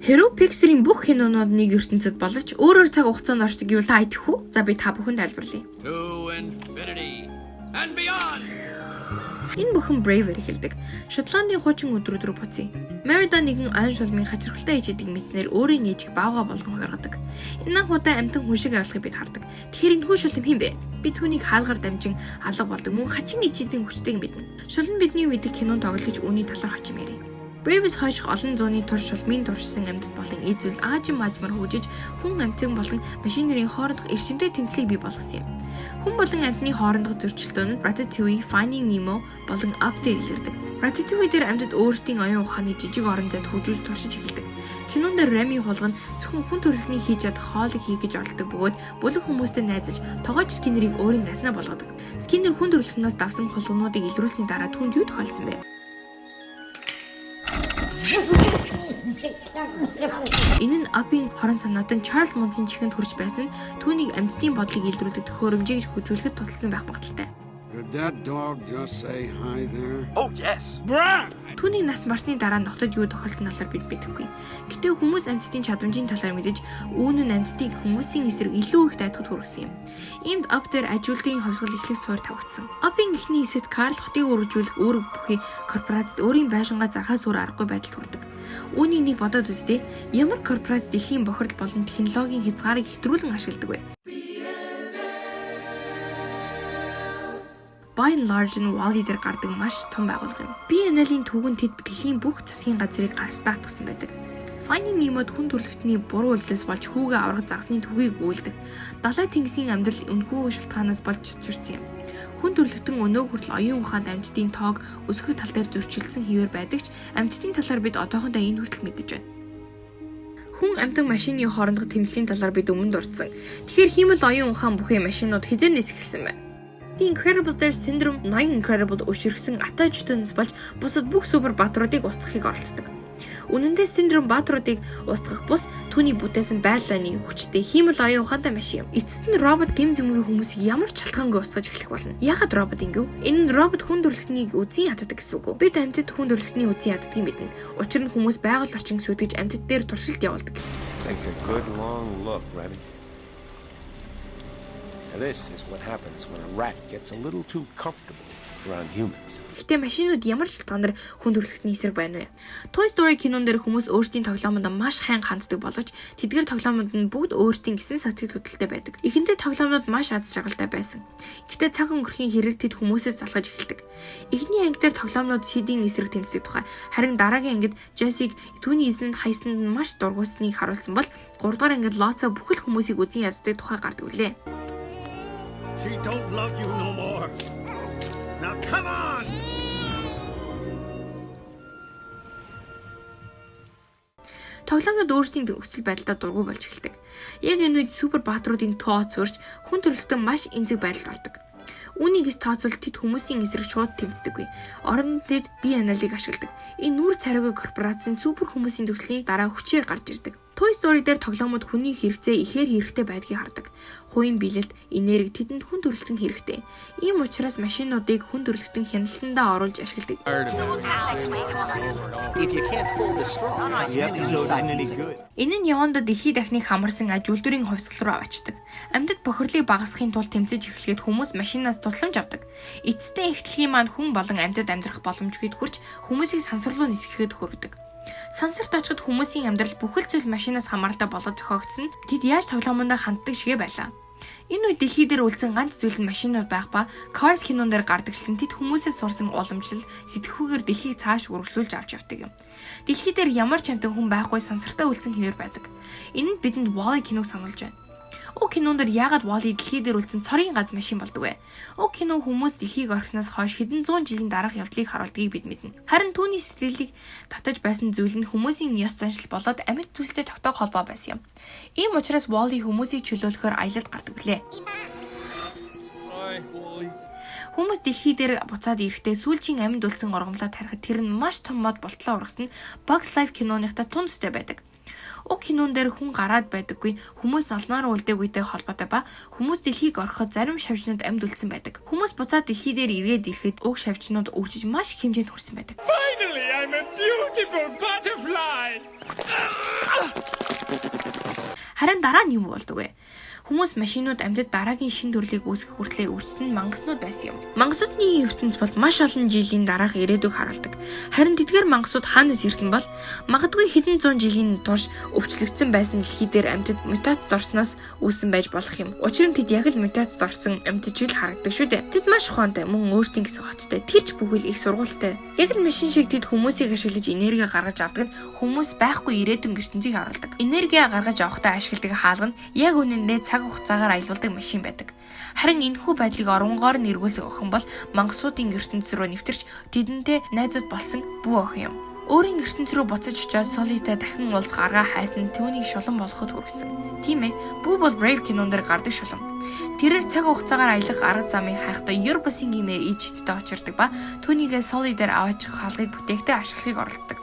Хэрэв Pixar-ийн бүх кинонууд нэг ертөнцид боловч өөрөөр цаг хугацаанд оршдог гэвэл та идэх үү? За би та бүхэнд тайлбарлая. To infinity and beyond. Энэ бүхэн Brave эхэлдэг. Шотландын хуучин өдрүүд рүү буцъя. Merida нэгэн айн шулмын хачирхалтай ээж эдэг мэдснээр өөрийн ээжийг баага болгон гаргадаг. Энэ анхудаа амьтан хүн шиг авлахыг бид хардаг. Тэгэхээр энэ хүн шулм хэм бэ? Би түүнийг хаалгаар дамжин алга болдог мөн хачин ээжийн хүчтэйг мэднэ. Шулм бидний мэдих кинон тоглож гэж үүний талаар хожим ярив. Brave-с хойших олон зууны тур шулмын туршсан амьтад болон эзвэс аажим маажмар хөгжиж хүн амьтан болон машинерийн хоорондох эрчимтэй тэмцлийг бий болгосон юм. Хүн болон амьтны хоорондох зөрчилдөөнөд Ratatouille, Finding Nemo болон Up дээр илэрдэг. Ratatouille дээр амьтад өөрсдийн оюун ухааны жижиг орон зайд хөгжүүлж туршиж эхэлдэг. Кинонд Remy хулгана зөвхөн хүн төрөлхний хийж чадах хоолыг хийх гэж оролдог бөгөөд бүлэг хүмүүстэй найзаж тогооч Skinner-ыг өөрийн найснаа болгодог. Skinner хүн төрөлхнөөс давсан хулгунуудыг илрүүлсний дараа түүнд юу тохиолдсон бэ? Энэ нь Up-ийн хорон санаатан Чарльз Монсын чихэнд хүрч байсан нь түүнийг амьтдын бодлыг илрүүлдэг төхөөрөмжийг хүчүүлэхэд тусалсан байх магадaltaй. Did that dog just say hi there? Oh yes. Түүний нас барсны дараа нохтод юу тохиолсон талаар бид мэдэхгүй. Гэтэ хүмүүс амьтдын чадамжийн талаар мэдэж үүн нь амьтдыг хүмүүсийн эсрэг илүү их дайдахад хүргэсэн юм. Иймд Up дээр ажилтны хувьсгал эхлэх суурь тавигдсан. Up-ийн эхний хэсэгт Карл хотыг үргэлжлүүлэх үүрэг бүхий корпорацид өөрийн байшингаа зархаа суур аргагүй байдалд хүрдэг. Үүнийг нэг бодоод үзтээ ямар корпорац дэлхийн бохирдол болон технологийн хязгаарыг хэтрүүлэн ашигладаг вэ? By and large нь Wall-E дээр гардаг маш том байгууллага юм. BNL-ийн түүхэн тэд дэлхийн бүх засгийн газрыг гартаатгсан байдаг. Finding Nemo-д хүн төрөлхтний буруу үйлдэлс болж хүүгээ аврах загсны түүхийг өгүүлдэг. Далай тэнгисийн амьдрал өнхөө шалтгаанаас болж цэцэрсэн юм. Хүн төрөлхтөн өнөө хүртэл оюун ухаанд амьтдын тоог өсгөх тал дээр зөрчилдсөн хэвээр байдаг ч амьтдын талаар бид одоохондоо энэ хүртэл мэдэж байна. Хүн амьтан машины хоорондох тэмцлийн талаар бид өмнө дурдсан. Тэгэхээр хиймэл оюун ухаан бүхий машинууд хизээнээс эхэлсэн байна. The Incredibles дээр Syndrome 8 Incredible өшөргсөн атаачтанс болж бусад бүх супер баатруудыг устгахыг оролддог. Үнэн дээр Syndrome баатруудыг устгах бус түүний бүтээсэн байлдааны хүчтэй хиймэл оюун ухаантай машин юм. Эцэст нь робот гэм зэмгийн хүмүүсийг ямар ч шалтгаангүй устгаж эхлэх болно. Яагаад робот ингэв? Энэ нь робот хүн төрөлхтнийг үзэн яддаг гэсэн үг үү? Бид амьтад хүн төрөлхтний үзэн яддгийг мэднэ. Учир нь хүмүүс байгаль орчин сүтгэж амьтад дээр туршилт явуулдаг. Take a good long look, Remy. This is what happens when a rat gets a little too comfortable around humans. Гэтэ машинууд ямар шалтгаанаар хүн төрөлхтний эсрэг байна вэ? Toy Story кинон дээр хүмүүс өөрсдийн тоглоомонд маш хайн ханддаг боловч тэдгээр тоглоомод нь бүгд өөрсдийн гэсэн сэтгэл хөдлөлтэй байдаг. Эхэндээ тоглоомнууд маш аз жаргалтай байсан. Гэтэ цаг өнгөрхийн хэрэг тэд хүмүүсээс залхаж эхэлдэг. Эхний анги дээр тоглоомнууд CD-ийн эсрэг тэмцдэг тухай. Харин дараагийн ангид Jesse-г түүний эзэнд хайсанд нь маш дургуйсныг харуулсан бол 3 дугаар ангид Lotso бүхэл хүмүүсийг үзэн яддаг тухай гардаг үлээ. She don't love you no more. Now come on! Тоглоомнууд өөрсдийн нөхцөл байдлаа дургүй болж эхэлдэг. Яг энэ үед супер баатруудын тооц өрч хүн төрөлхтөн маш энзэг байдалд ордог. Үүнийгээс тооцвол тэд хүмүүсийн эсрэг шууд тэмцдэггүй. Оронд тэд бие аналиг ашигладаг. Энэ нүүр царайгүй корпорацийн супер хүмүүсийн төслийн дараа хүчээр гарч ирдэг. Toy Story дээр тоглоомод хүний хэрэгцээ ихээр хэрэгтэй байдгийг хардаг. Хувийн биелэлт, энерги тэдэнд хүн төрөлхтөн хэрэгтэй. Ийм учраас машинуудыг хүн төрөлхтөн хяналтандаа оруулж ашигладаг. Энэ нь яванда дэлхийд дахныг хамарсан аж үйлдвэрийн хувьсгал руу авчдаг. Амьтад бохирлыг багасгахын тулд тэмцэж эхлэхэд хүмүүс машинаас тусламж авдаг. Эцэстээ эхлэлийн маань хүн болон амьтад амьдрах боломжгүй хүрч хүмүүсийг сансар руу нисгэхэд хүргэдэг. Сансарт очиход хүмүүсийн амьдрал бүхэл зүйл машинаас хамааралтай болоод зохиогдсон. Тэд яаж тоглоомондоо ханддаг шигэ байлаа. Энэ үед дэлхий дээр үлдсэн ганц зүйл нь машинууд байх ба Cars кинон дээр гардагчлан тэд хүмүүсээс сурсан уламжлал сэтгхүүгээр дэлхийг цааш үргэлжлүүлж авч явдаг юм. Дэлхий дээр ямар ч амтан хүн байхгүй сансартаа үлдсэн хэвээр байдаг. Энэ нь бидэнд Wall-E киног сануулж байна. Уг кинонд яагаад Wall-E дэлхий дээр үлдсэн цорын гац машин болдог вэ? Уг кино хүмүүс дэлхийг орхисноос хойш хэдэн зуун жилийн дараах явдлыг харуулдгийг бид мэднэ. Харин түүний сэтгэлийг татаж байсан зүйл нь хүмүүсийн ёс заншил болоод амьд зүйлтэй тогтоох холбоо байсан юм. Ийм учраас Wall-E хүмүүсийг чөлөөлөхөөр аялалд гардаг билээ. Хүмүүс дэлхий дээр буцаад ирэхдээ сүүлчийн амьд үлдсэн оргомлоо тарихад тэр нь маш том мод болтлоо ургасан Bugs Life киноныхтай тундастай байдаг. Уг кинон дээр хүн гараад байдаггүй, хүмүүс олноор үлдээгүйтэй холбоотой ба хүмүүс дэлхийг ороход зарим шавжнууд амьд үлдсэн байдаг. Хүмүүс буцаад дэлхий дээр ирээд ирэхэд уг шавжнууд үржиж маш их хэмжээнд хүрсэн байдаг. Finally, I'm a beautiful butterfly. Харин дараа нь юм болдог вэ? Хүмүүс машинууд амьтад дараагийн шин төрлийг үүсгэх хүртлээр үржсэн мангаснууд байсан юм. Мангасуудны ертөнц бол маш олон жилийн дараах ирээдүйг харуулдаг. Харин тэдгээр мангасууд хаанаас ирсэн бол магадгүй хэдэн зуун жилийн турш өвчлөгдсөн байсан дэлхий дээр амьтад мутацид орсноос үүссэн байж болох юм. Учир нь тэд яг л мутацид орсон амьтад шиг л харагддаг шүү дээ. Тэд маш ухаантай, мөн өөртөө гэсэн хоттой, тэрч бүхэл их сургуультай. Яг л машин шиг тэд хүмүүсийг ашиглаж энерги гаргаж авдаг нь хүмүүс байхгүй ирээдүйн ертөнцийг харуулдаг. Энерги гаргаж авахдаа ашигладаг хаалга нь яг үнэндээ цаг хугацаагаар аялуулдаг машин байдаг. Харин энэхүү байдлыг оронгоор нь эргүүлэх охин бол мангасуудын ертөнц рүү нэвтэрч тэдэнтэй найзууд болсон бүү охин юм. Өөрийн ертөнц рүү буцаж очиод Солитай дахин уулзах аргаа хайсан нь түүнийг шулан болгоход хүргэсэн. Тийм ээ, бүү бол Brave кинон дээр гардаг шулан. Тэрээр цаг хугацаагаар аялах арга замыг хайхдаа Юрбасын гимээр ичдтэй очирдаг ба түүнийгээ Соли дээр аваачих хаалгыг бүтээхдээ ашиглахыг оролддог.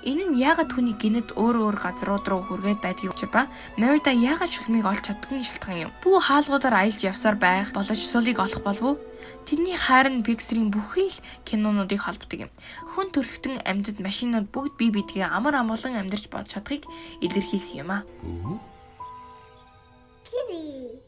Энэ нь яагаад түүний гинэд өөр газрууд руу хүргээд байдгийг учир ба Мерида яагаад шулмыг олж чаддгийг шалтгаан юм. Бүү хаалгуудаар аялж явсаар байх боловч Солиг олох болов уу? Тэдний хайр нь Pixar-ийн бүхий л кинонуудыг холбодог юм. Хүн төрөлхтөн амьтад машинууд бүгд бие биедээ амар амгалан амьдарч болж чадахыг илэрхийлсэн юм а. Kitty.